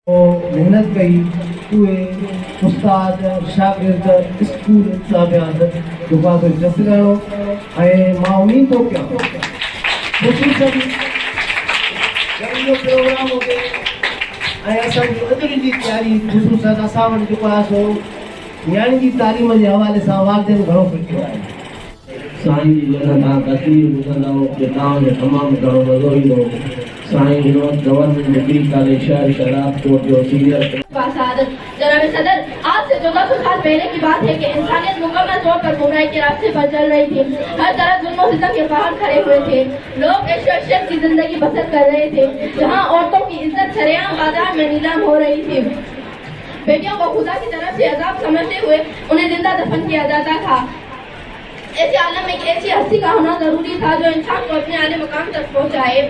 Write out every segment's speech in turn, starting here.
मेहनत कई उहे उस्ताद शागिर्द स्कूल साहिबान जेको आहे जस कयो ऐं मां उम्मीद थो कयां ख़ुशूसन जब इहो प्रोग्राम हुजे ऐं असांजी अॼु जी तयारी ख़ुशूसन असां वटि जेको आहे सो नियाणी जी तालीम जे हवाले सां वालदेन घणो कुझु आहे। साईं जी जॾहिं तव्हां तस्वीर ॿुधंदव त तव्हांखे तमामु घणो मज़ो ईंदो। साईं विनोद गवर्नमेंट डिग्री कॉलेज शहर शहदादकोट जो सीनियर जनाब सदर, आज से 1400 साल पहले की बात है कि इंसानियत मुकम्मल तौर पर गुमराही के रास्ते पर चल रही थी। हर तरफ जुल्म और सितम के पहाड़ खड़े हुए थे। लोग ऐश-ओ-इशरत की जिंदगी बसर कर रहे थे, जहां औरतों की इज्जत सरेआम बाजार में नीलाम हो रही थी। बेटियों को खुदा की तरफ से अजाब समझते हुए उन्हें जिंदा दफन किया जाता था। ऐसे आलम में एक ऐसी हस्ती का होना जरूरी था जो इंसान को अपने आले मकाम तक पहुंचाए।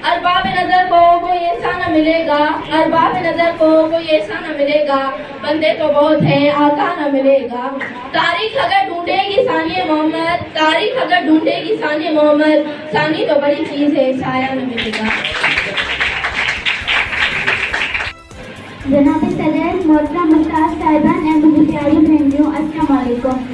अरबाब नजर को कोई ऐसा न मिलेगा, अरबाब नजर को कोई ऐसा न मिलेगा, बंदे तो बहुत हैं आका न मिलेगा। तारीख अगर ढूंढेगी सानी मोहम्मद, तारीख अगर ढूंढेगी सानी मोहम्मद, सानी तो बड़ी चीज है साया न मिलेगा। जनाब सदर, मोहतरम उस्ताद साहिबान एवं मुझे प्यारी बहनियों, अस्सलाम वालेकुम।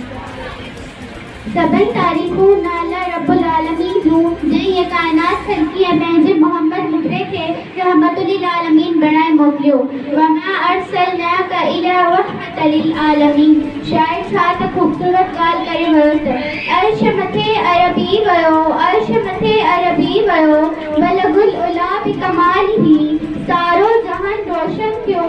सबन तारीखू नाला रब्बुल आलमीन जूं जे ये कायनात खलकी है पंहिंजे मोहम्मद मुकरे खे रहमतुल लिल आलमीन बनाए मोकिलियो। वमा अरसलनाका इला रहमतल लिल आलमीन। शायद छा त खूबसूरत ॻाल्हि करे वियो त अर्श मथे अरबी वयो, अर्श मथे अरबी वयो, बलगुल उला बि कमालिही, सारो जहान रोशन थियो,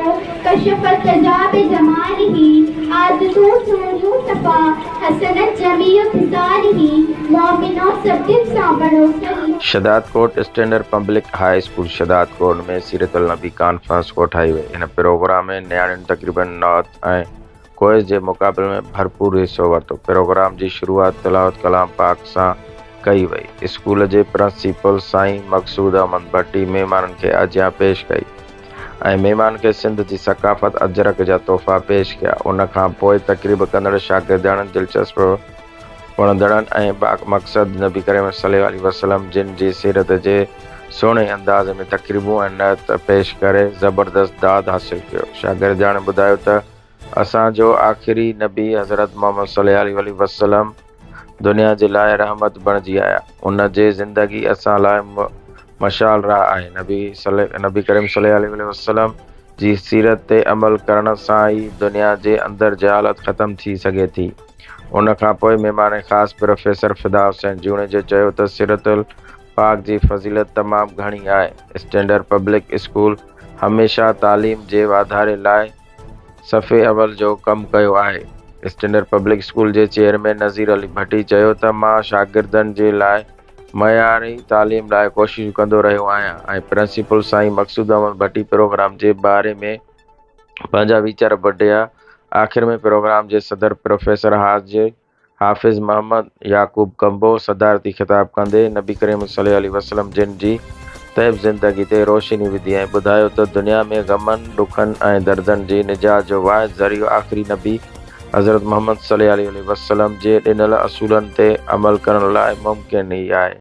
कशफत तजाब जमालिही, आदतू सूरियूं सफा, हसनत जमीउ फिसालिही, मोमिनो सब्दिन साबरो सली। Shahdadkot standard public high school Shahdadkot में सीरतुल नबी कॉन्फ्रेंस कोठाई वई। इन प्रोग्राम में नियाणियुनि तक़रीबन नात ऐं कोइज़ जे मुक़ाबले में भरपूर हिस्सो वरितो। प्रोग्राम जी शुरूआत तिलावत कलाम पाक सां कई वई। स्कूल जे प्रिंसिपल साईं मक़सूद अहमद भट्टी महिमाननि खे अजियां पेश कई ऐं महिमान खे सिंध जी सक़ाफ़त अजरक जा तोहफ़ा पेश कया। उन खां पोइ तक़रीब कंदड़ शागिर्दनि दिलचस्प वणंदड़नि ऐं मक़सद नबी करीम सल्लल्लाहु अलैहि वसल्लम जिन जी सीरत जे सुहिणे अंदाज़ में तक़रीबूं ऐं नअत पेश करे ज़बरदस्त दाद हासिल कयो। शागिर्दनि ॿुधायो त असांजो आख़िरी नबी हज़रत मोहम्मद सल्लल्लाहु अलैहि वसल्लम दुनिया जे लाइ रहमत बणिजी आया। उन जे ज़िंदगी असां लाइ मशाल राह आहे। नबी करीम सल्लल्लाहु अलैहि वसल्लम जी सीरत ते अमल करण सां ई दुनिया जे अंदरि जहालत ख़तम थी सघे थी। उन खां पोइ महिमान ख़ासि प्रोफेसर फिदा हुसैन जूणे जो चयो त सीरतुल पाक जी फज़ीलत तमामु घणी आहे। स्टैंडर्ड पब्लिक स्कूल हमेशह तालीम जे वाधारे लाइ सफ़े अवल जो कमु कयो आहे। स्टैंडर्ड पब्लिक स्कूल जे चेयरमैन नज़ीर अली भट्टी चयो त मां शागिर्दनि जे लाइ मयारी तालीम लाइ कोशिशूं कंदो रहियो आहियां ऐं प्रिंसिपल साईं मक़सूद अहमद भट्टी प्रोग्राम जे बारे में पंहिंजा वीचार बढिया। आख़िर में प्रोग्राम जे सदर प्रोफेसर हाफ़िज़ मोहम्मद याकूब कंबो सदारती ख़िताब कंदे नबी करीम सल्लल्लाहु अलैहि वसल्लम जिन जी तैब ज़िंदगी ते रोशनी विधी ऐं ॿुधायो त दुनिया में ग़मनि ॾुखनि ऐं दर्दनि जी निजात जो वाहिद ज़रियो आख़िरी नबी हज़रत मोहम्मद सल्लल्लाहु अलैहि वसल्लम जे ॾिनल असूलनि ते अमल करण लाइ मुमकिन ई आहे।